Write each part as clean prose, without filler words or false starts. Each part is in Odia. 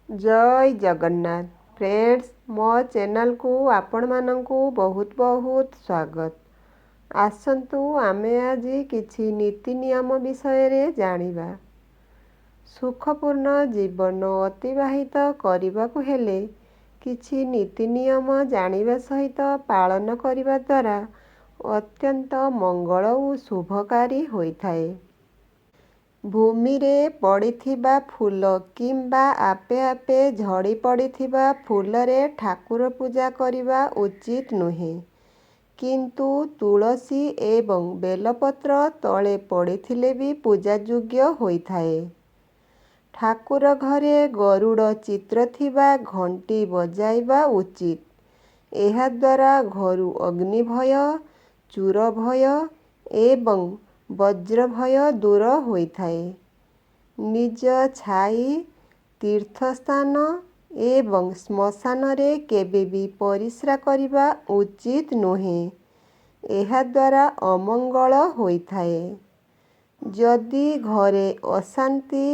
ଜୟ ଜଗନ୍ନାଥ ଫ୍ରେଣ୍ଡସ୍, ମୋ ଚ୍ୟାନେଲକୁ ଆପଣମାନଙ୍କୁ ବହୁତ ବହୁତ ସ୍ୱାଗତ। ଆସନ୍ତୁ ଆମେ ଆଜି କିଛି ନୀତି ନିୟମ ବିଷୟରେ ଜାଣିବା। ସୁଖପୂର୍ଣ୍ଣ ଜୀବନ ଅତିବାହିତ କରିବାକୁ ହେଲେ କିଛି ନୀତି ନିୟମ ଜାଣିବା ସହିତ ପାଳନ କରିବା ଦ୍ୱାରା ଅତ୍ୟନ୍ତ ମଙ୍ଗଳ ଓ ଶୁଭକାରୀ ହୋଇଥାଏ। ଭୂମିରେ ପଡ଼ିଥିବା ଫୁଲ କିମ୍ବା ଆପେ ଆପେ ଝଡ଼ି ପଡ଼ିଥିବା ଫୁଲରେ ଠାକୁର ପୂଜା କରିବା ଉଚିତ ନୁହେଁ। କିନ୍ତୁ ତୁଳସୀ ଏବଂ ବେଲପତ୍ର ତଳେ ପଡ଼ିଥିଲେ ବି ପୂଜାଯୋଗ୍ୟ ହୋଇଥାଏ। ଠାକୁର ଘରେ ଗରୁଡ଼ ଚିତ୍ର ଥିବା ଘଣ୍ଟି ବଜାଇବା ଉଚିତ। ଏହାଦ୍ୱାରା ଘରୁ ଅଗ୍ନି ଭୟ, ଚୋର ଭୟ ଏବଂ ବଜ୍ର ଭୟ ଦୂର ହୋଇଥାଏ। ନିଜ ଛାଇ, ତୀର୍ଥସ୍ଥାନ ଏବଂ ଶ୍ମଶାନରେ କେବେ ବି ପରିସ୍ରା କରିବା ଉଚିତ ନୁହେଁ। ଏହାଦ୍ୱାରା ଅମଙ୍ଗଳ ହୋଇଥାଏ। ଯଦି ଘରେ ଅଶାନ୍ତି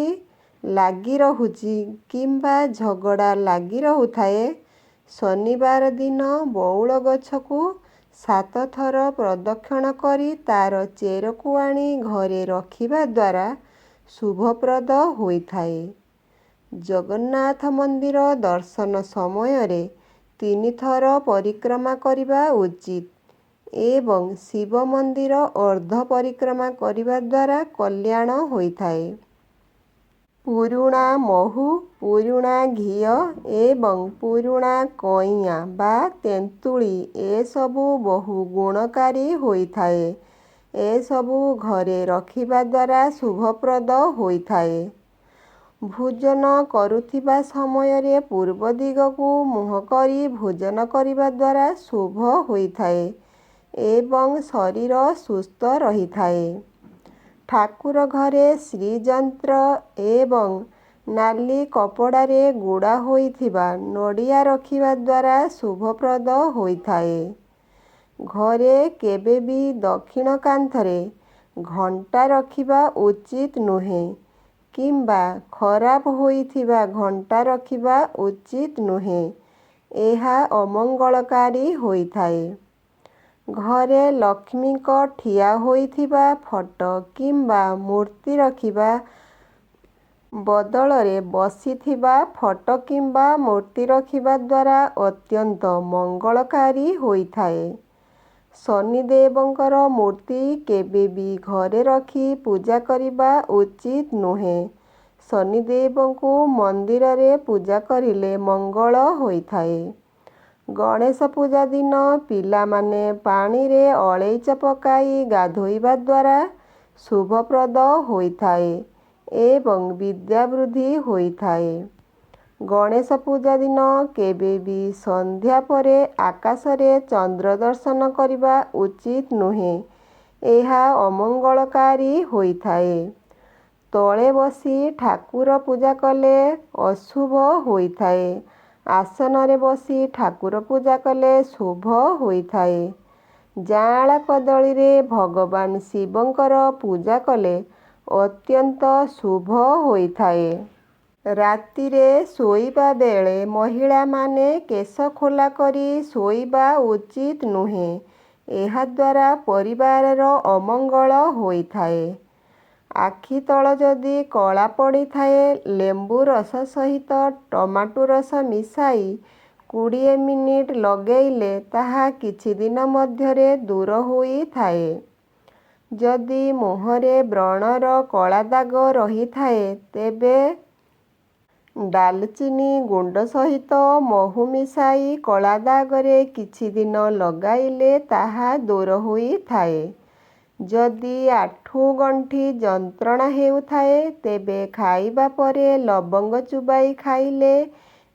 ଲାଗି ରହୁଛି କିମ୍ବା ଝଗଡ଼ା ଲାଗି ରହୁଥାଏ, ଶନିବାର ଦିନ ବଉଳ ଗଛକୁ 7 ଥର ପ୍ରଦକ୍ଷିଣ କରି ତାର ଚେରକୁ ଆଣି ଘରେ ରଖିବା ଦ୍ୱାରା ଶୁଭପ୍ରଦ ହୋଇଥାଏ। ଜଗନ୍ନାଥ ମନ୍ଦିର ଦର୍ଶନ ସମୟରେ 3 ଥର ପରିକ୍ରମା କରିବା ଉଚିତ ଏବଂ ଶିବ ମନ୍ଦିର ଅର୍ଦ୍ଧ ପରିକ୍ରମା କରିବା ଦ୍ୱାରା କଲ୍ୟାଣ ହୋଇଥାଏ। ପୁରୁଣା ମହୁ, ପୁରୁଣା ଘିଅ ଏବଂ ପୁରୁଣା କଇଁଆ ବା ତେନ୍ତୁଳି ଏସବୁ ବହୁ ଗୁଣକାରୀ ହୋଇଥାଏ। ଏସବୁ ଘରେ ରଖିବା ଦ୍ୱାରା ଶୁଭପ୍ରଦ ହୋଇଥାଏ। ଭୋଜନ କରୁଥିବା ସମୟରେ ପୂର୍ବ ଦିଗକୁ ମୁହଁ କରି ଭୋଜନ କରିବା ଦ୍ୱାରା ଶୁଭ ହୋଇଥାଏ ଏବଂ ଶରୀର ସୁସ୍ଥ ରହିଥାଏ। ଠାକୁର ଘରେ ଶ୍ରୀଯନ୍ତ୍ର ଏବଂ ନାଲି କପଡ଼ାରେ ଗୁଡ଼ା ହୋଇଥିବା ନଡ଼ିଆ ରଖିବା ଦ୍ୱାରା ଶୁଭପ୍ରଦ ହୋଇଥାଏ। ଘରେ କେବେ ବି ଦକ୍ଷିଣ କାନ୍ଥରେ ଘଣ୍ଟା ରଖିବା ଉଚିତ ନୁହେଁ କିମ୍ବା ଖରାପ ହୋଇଥିବା ଘଣ୍ଟା ରଖିବା ଉଚିତ ନୁହେଁ। ଏହା ଅମଙ୍ଗଳକାରୀ ହୋଇଥାଏ। ଘରେ ଲକ୍ଷ୍ମୀଙ୍କ ଠିଆ ହୋଇଥିବା ଫଟୋ କିମ୍ବା ମୂର୍ତ୍ତି ରଖିବା ବଦଳରେ ବସିଥିବା ଫଟୋ କିମ୍ବା ମୂର୍ତ୍ତି ରଖିବା ଦ୍ୱାରା ଅତ୍ୟନ୍ତ ମଙ୍ଗଳକାରୀ ହୋଇଥାଏ। ଶନିଦେବଙ୍କର ମୂର୍ତ୍ତି କେବେ ବି ଘରେ ରଖି ପୂଜା କରିବା ଉଚିତ ନୁହେଁ। ଶନିଦେବଙ୍କୁ ମନ୍ଦିରରେ ପୂଜା କରିଲେ ମଙ୍ଗଳ ହୋଇଥାଏ। ଗଣେଶ ପୂଜା ଦିନ ପିଲାମାନେ ପାଣିରେ ଅଳେଇଚ ପକାଇ ଗାଧୋଇବା ଦ୍ୱାରା ଶୁଭପ୍ରଦ ହୋଇଥାଏ ଏବଂ ବିଦ୍ୟା ବୃଦ୍ଧି ହୋଇଥାଏ। ଗଣେଶ ପୂଜା ଦିନ କେବେ ବି ସନ୍ଧ୍ୟା ପରେ ଆକାଶରେ ଚନ୍ଦ୍ର ଦର୍ଶନ କରିବା ଉଚିତ ନୁହେଁ। ଏହା ଅମଙ୍ଗଳକାରୀ ହୋଇଥାଏ। ତଳେ ବସି ଠାକୁର ପୂଜା କଲେ ଅଶୁଭ ହୋଇଥାଏ। ଆସନରେ ବସି ଠାକୁର ପୂଜା କଲେ ଶୁଭ ହୋଇଥାଏ। ଯାଆଁଳା କଦଳୀରେ ଭଗବାନ ଶିବଙ୍କର ପୂଜା କଲେ ଅତ୍ୟନ୍ତ ଶୁଭ ହୋଇଥାଏ। ରାତିରେ ଶୋଇବା ବେଳେ ମହିଳାମାନେ କେଶ ଖୋଲା କରି ଶୋଇବା ଉଚିତ ନୁହେଁ। ଏହାଦ୍ୱାରା ପରିବାରର ଅମଙ୍ଗଳ ହୋଇଥାଏ। ଆଖି ତଳ ଯଦି କଳା ପଡ଼ିଥାଏ, ଲେମ୍ବୁ ରସ ସହିତ ଟମାଟୋ ରସ ମିଶାଇ 20 ମିନିଟ୍ ଲଗେଇଲେ ତାହା କିଛି ଦିନ ମଧ୍ୟରେ ଦୂର ହୋଇଥାଏ। ଯଦି ମୁହଁରେ ବ୍ରଣର କଳା ଦାଗ ରହିଥାଏ, ତେବେ ଡାଲଚିନି ଗୁଣ୍ଡ ସହିତ ମହୁ ମିଶାଇ କଳା ଦାଗରେ କିଛି ଦିନ ଲଗାଇଲେ ତାହା ଦୂର ହୋଇଥାଏ। ଯଦି ଆଣ୍ଠୁ ଗଣ୍ଠି ଯନ୍ତ୍ରଣା ହେଉଥାଏ, ତେବେ ଖାଇବା ପରେ ଲବଙ୍ଗ ଚୋବାଇ ଖାଇଲେ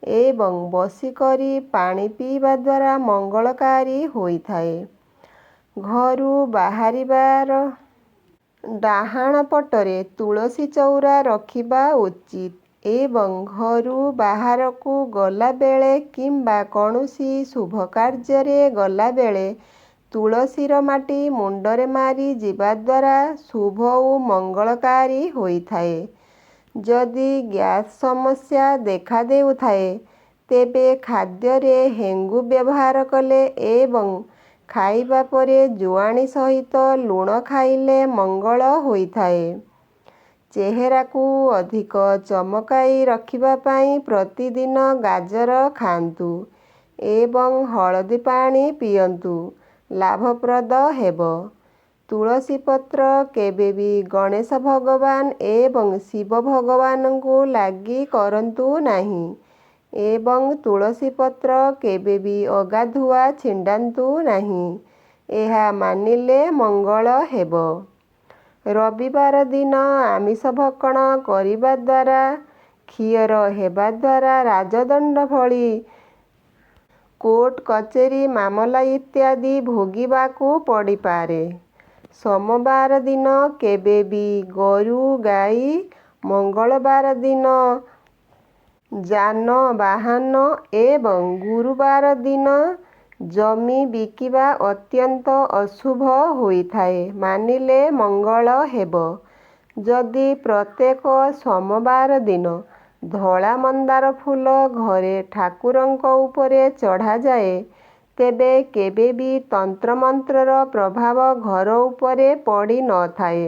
ଏବଂ ବସିକରି ପାଣି ପିଇବା ଦ୍ୱାରା ମଙ୍ଗଳକାରୀ ହୋଇଥାଏ। ଘରୁ ବାହାରିବାର ଡାହାଣ ପଟରେ ତୁଳସୀ ଚଉରା ରଖିବା ଉଚିତ ଏବଂ ଘରୁ ବାହାରକୁ ଗଲାବେଳେ କିମ୍ବା କୌଣସି ଶୁଭ କାର୍ଯ୍ୟରେ ଗଲାବେଳେ ତୁଳସୀର ମାଟି ମୁଣ୍ଡରେ ମାରି ଯିବା ଦ୍ୱାରା ଶୁଭ ଓ ମଙ୍ଗଳକାରୀ ହୋଇଥାଏ। ଯଦି ଗ୍ୟାସ୍ ସମସ୍ୟା ଦେଖାଦେଉଥାଏ ତେବେ ଖାଦ୍ୟରେ ହେଙ୍ଗୁ ବ୍ୟବହାର କଲେ ଏବଂ ଖାଇବା ପରେ ଜୁଆଣି ସହିତ ଲୁଣ ଖାଇଲେ ମଙ୍ଗଳ ହୋଇଥାଏ। ଚେହେରାକୁ ଅଧିକ ଚମକାଇ ରଖିବା ପାଇଁ ପ୍ରତିଦିନ ଗାଜର ଖାଆନ୍ତୁ ଏବଂ ହଳଦୀ ପାଣି ପିଅନ୍ତୁ, ଲାଭପ୍ରଦ ହେବ। ତୁଳସୀ ପତ୍ର କେବେ ବି ଗଣେଶ ଭଗବାନ ଏବଂ ଶିବ ଭଗବାନଙ୍କୁ ଲାଗି କରନ୍ତୁ ନାହିଁ ଏବଂ ତୁଳସୀ ପତ୍ର କେବେ ବି ଅଗାଧୁଆ ଛିଣ୍ଡାନ୍ତୁ ନାହିଁ। ଏହା ମାନିଲେ ମଙ୍ଗଳ ହେବ। ରବିବାର ଦିନ ଆମିଷ ଭକ୍ଷଣ କରିବା ଦ୍ୱାରା, କ୍ଷୟର ହେବା ଦ୍ୱାରା ରାଜଦଣ୍ଡ ଭଳି କୋର୍ଟ କଚେରୀ ମାମଲା ଇତ୍ୟାଦି ଭୋଗିବାକୁ ପଡ଼ିପାରେ। ସୋମବାର ଦିନ କେବେ ବି ଗୋରୁ ଗାଈ, ମଙ୍ଗଳବାର ଦିନ ଯାନବାହନ ଏବଂ ଗୁରୁବାର ଦିନ ଜମି ବିକିବା ଅତ୍ୟନ୍ତ ଅଶୁଭ ହୋଇଥାଏ, ମାନିଲେ ମଙ୍ଗଳ ହେବ। ଯଦି ପ୍ରତ୍ୟେକ ସୋମବାର ଦିନ ଧଳା ମନ୍ଦାର ଫୁଲ ଘରେ ଠାକୁରଙ୍କ ଉପରେ ଚଢ଼ାଯାଏ ତେବେ କେବେ ବି ତନ୍ତ୍ରମନ୍ତ୍ରର ପ୍ରଭାବ ଘର ଉପରେ ପଡ଼ିନଥାଏ।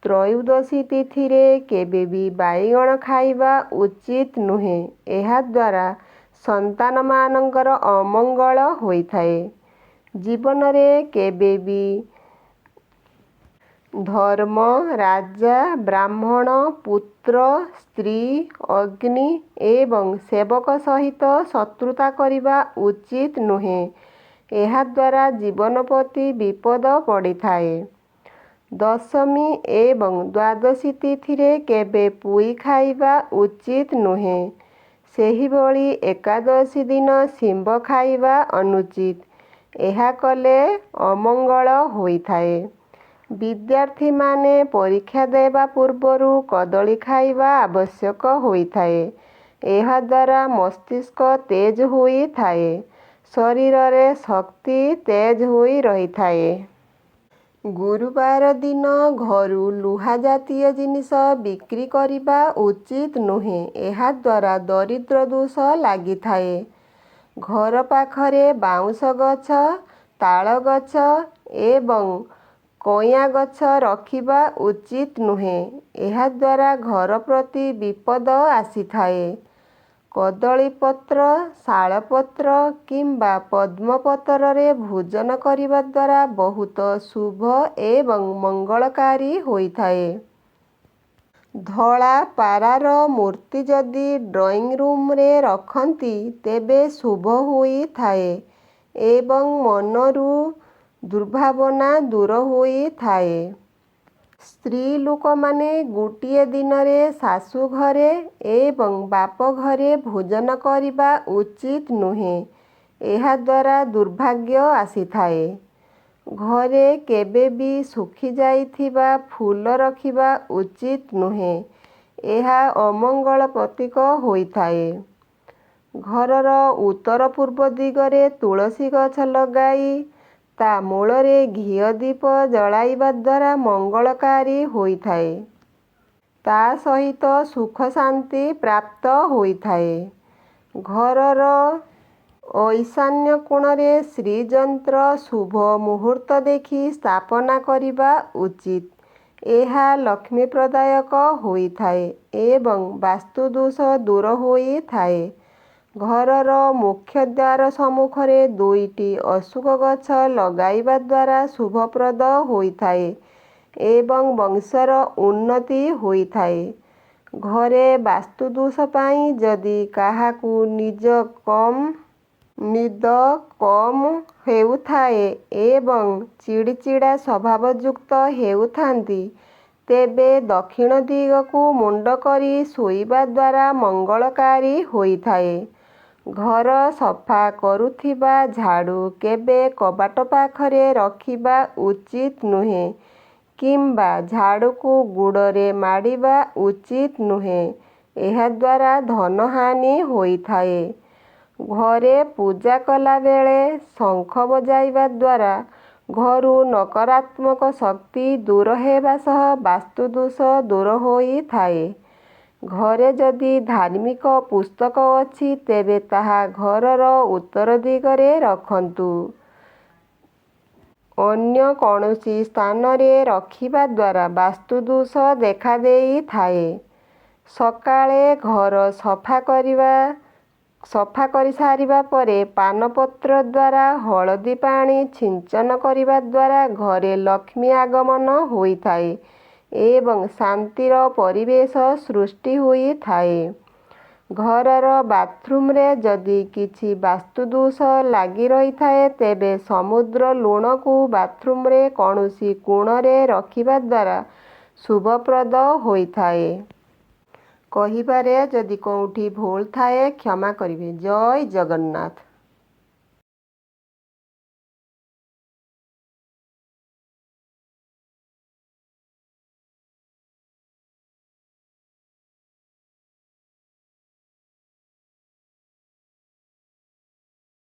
ତ୍ରୟୋଦଶୀ ତିଥିରେ କେବେ ବି ବାଇଗଣ ଖାଇବା ଉଚିତ ନୁହେଁ। ଏହାଦ୍ୱାରା ସନ୍ତାନମାନଙ୍କର ଅମଙ୍ଗଳ ହୋଇଥାଏ। ଜୀବନରେ କେବେ ବି ଧର୍ମ, ରାଜା, ବ୍ରାହ୍ମଣ, ପୁତ୍ର, ସ୍ତ୍ରୀ, ଅଗ୍ନି ଏବଂ ସେବକ ସହିତ ଶତ୍ରୁତା କରିବା ଉଚିତ ନୁହେଁ। ଏହାଦ୍ୱାରା ଜୀବନ ପ୍ରତି ବିପଦ ପଡ଼ିଥାଏ। ଦଶମୀ ଏବଂ ଦ୍ୱାଦଶୀ ତିଥିରେ କେବେ ପୋଇ ଖାଇବା ଉଚିତ ନୁହେଁ। ସେହିଭଳି ଏକାଦଶୀ ଦିନ ଶିମ୍ବ ଖାଇବା ଅନୁଚିତ। ଏହା କଲେ ଅମଙ୍ଗଳ ହୋଇଥାଏ। ବିଦ୍ୟାର୍ଥୀମାନେ ପରୀକ୍ଷା ଦେବା ପୂର୍ବରୁ କଦଳୀ ଖାଇବା ଆବଶ୍ୟକ ହୋଇଥାଏ। ଏହାଦ୍ୱାରା ମସ୍ତିଷ୍କ ତେଜ ହୋଇଥାଏ, ଶରୀରରେ ଶକ୍ତି ତେଜ ହୋଇ ରହିଥାଏ। ଗୁରୁବାର ଦିନ ଘରୁ ଲୁହା ଜାତୀୟ ଜିନିଷ ବିକ୍ରି କରିବା ଉଚିତ ନୁହେଁ। ଏହାଦ୍ୱାରା ଦରିଦ୍ର ଦୋଷ ଲାଗିଥାଏ। ଘର ପାଖରେ ବାଉଁଶ ଗଛ, ତାଳ ଗଛ ଏବଂ କଇଁଆ ଗଛ ରଖିବା ଉଚିତ ନୁହେଁ। ଏହାଦ୍ୱାରା ଘର ପ୍ରତି ବିପଦ ଆସିଥାଏ। କଦଳୀ ପତ୍ର, ଶାଳପତ୍ର କିମ୍ବା ପଦ୍ମପତ୍ରରେ ଭୋଜନ କରିବା ଦ୍ୱାରା ବହୁତ ଶୁଭ ଏବଂ ମଙ୍ଗଳକାରୀ ହୋଇଥାଏ। ଧଳା ପାରାର ମୂର୍ତ୍ତି ଯଦି ଡ୍ରଇଂ ରୁମରେ ରଖନ୍ତି ତେବେ ଶୁଭ ହୋଇଥାଏ ଏବଂ ମନରୁ ଦୁର୍ଭାବନା ଦୂର ହୋଇଥାଏ। ସ୍ତ୍ରୀ ଲୋକମାନେ ଗୋଟିଏ ଦିନରେ ଶାଶୁ ଘରେ ଏବଂ ବାପ ଘରେ ଭୋଜନ କରିବା ଉଚିତ ନୁହେଁ। ଏହାଦ୍ୱାରା ଦୁର୍ଭାଗ୍ୟ ଆସିଥାଏ। ଘରେ କେବେ ବି ଶୁଖିଯାଇଥିବା ଫୁଲ ରଖିବା ଉଚିତ ନୁହେଁ। ଏହା ଅମଙ୍ଗଳ ପ୍ରତୀକ ହୋଇଥାଏ। ଘରର ଉତ୍ତର ପୂର୍ବ ଦିଗରେ ତୁଳସୀ ଗଛ ଲଗାଇ ତା ମୂଳରେ ଘିଅ ଦୀପ ଜଳାଇବା ଦ୍ୱାରା ମଙ୍ଗଳକାରୀ ହୋଇଥାଏ। ତା ସହିତ ସୁଖ ଶାନ୍ତି ପ୍ରାପ୍ତ ହୋଇଥାଏ। ଘରର ଈଶାନ୍ୟ କୋଣରେ ଶ୍ରୀଯନ୍ତ୍ର ଶୁଭ ମୁହୂର୍ତ୍ତ ଦେଖି ସ୍ଥାପନା କରିବା ଉଚିତ। ଏହା ଲକ୍ଷ୍ମୀପ୍ରଦାୟକ ହୋଇଥାଏ ଏବଂ ବାସ୍ତୁଦୋଷ ଦୂର ହୋଇଥାଏ। ଘରର ମୁଖ୍ୟ ଦ୍ୱାର ସମ୍ମୁଖରେ ଦୁଇଟି ଅଶୋକ ଗଛ ଲଗାଇବା ଦ୍ୱାରା ଶୁଭପ୍ରଦ ହୋଇଥାଏ ଏବଂ ବଂଶର ଉନ୍ନତି ହୋଇଥାଏ। ଘରେ ବାସ୍ତୁଦୋଷ ପାଇଁ ଯଦି କାହାକୁ ନିଦ କମ୍ ହେଉଥାଏ ଏବଂ ଚିଡ଼ିଚିଡ଼ା ସ୍ୱଭାବଯୁକ୍ତ ହେଉଥାନ୍ତି ତେବେ ଦକ୍ଷିଣ ଦିଗକୁ ମୁଣ୍ଡ କରି ଶୋଇବା ଦ୍ୱାରା ମଙ୍ଗଳକାରୀ ହୋଇଥାଏ। ଘର ସଫା କରୁଥିବା ଝାଡ଼ୁ କେବେ କବାଟ ପାଖରେ ରଖିବା ଉଚିତ ନୁହେଁ କିମ୍ବା ଝାଡ଼ୁକୁ ଗୋଡ଼ରେ ମାଡ଼ିବା ଉଚିତ ନୁହେଁ। ଏହାଦ୍ୱାରା ଧନହାନି ହୋଇଥାଏ। ଘରେ ପୂଜା କଲାବେଳେ ଶଙ୍ଖ ବଜାଇବା ଦ୍ୱାରା ଘରୁ ନକାରାତ୍ମକ ଶକ୍ତି ଦୂର ହେବା ସହ ବାସ୍ତୁଦୋଷ ଦୂର ହୋଇଥାଏ। ଘରେ ଯଦି ଧାର୍ମିକ ପୁସ୍ତକ ଅଛି ତେବେ ତାହା ଘରର ଉତ୍ତର ଦିଗରେ ରଖନ୍ତୁ। ଅନ୍ୟ କୌଣସି ସ୍ଥାନରେ ରଖିବା ଦ୍ୱାରା ବାସ୍ତୁଦୋଷ ଦେଖାଦେଇଥାଏ। ସକାଳେ ଘର ସଫା କରିସାରିବା ପରେ ପାନପତ୍ର ଦ୍ୱାରା ହଳଦୀ ପାଣି ସିଞ୍ଚନ କରିବା ଦ୍ୱାରା ଘରେ ଲକ୍ଷ୍ମୀ ଆଗମନ ହୋଇଥାଏ ଏବଂ ଶାନ୍ତିର ପରିବେଶ ସୃଷ୍ଟି ହୋଇଥାଏ। ଘରର ବାଥରୁମରେ ଯଦି କିଛି ବାସ୍ତୁଦୋଷ ଲାଗି ରହିଥାଏ ତେବେ ସମୁଦ୍ର ଲୁଣକୁ ବାଥରୁମରେ କୌଣସି କୋଣରେ ରଖିବା ଦ୍ୱାରା ଶୁଭପ୍ରଦ ହୋଇଥାଏ। କହିବାରେ ଯଦି କେଉଁଠି ଭୁଲ ଥାଏ କ୍ଷମା କରିବେ। ଜୟ ଜଗନ୍ନାଥ।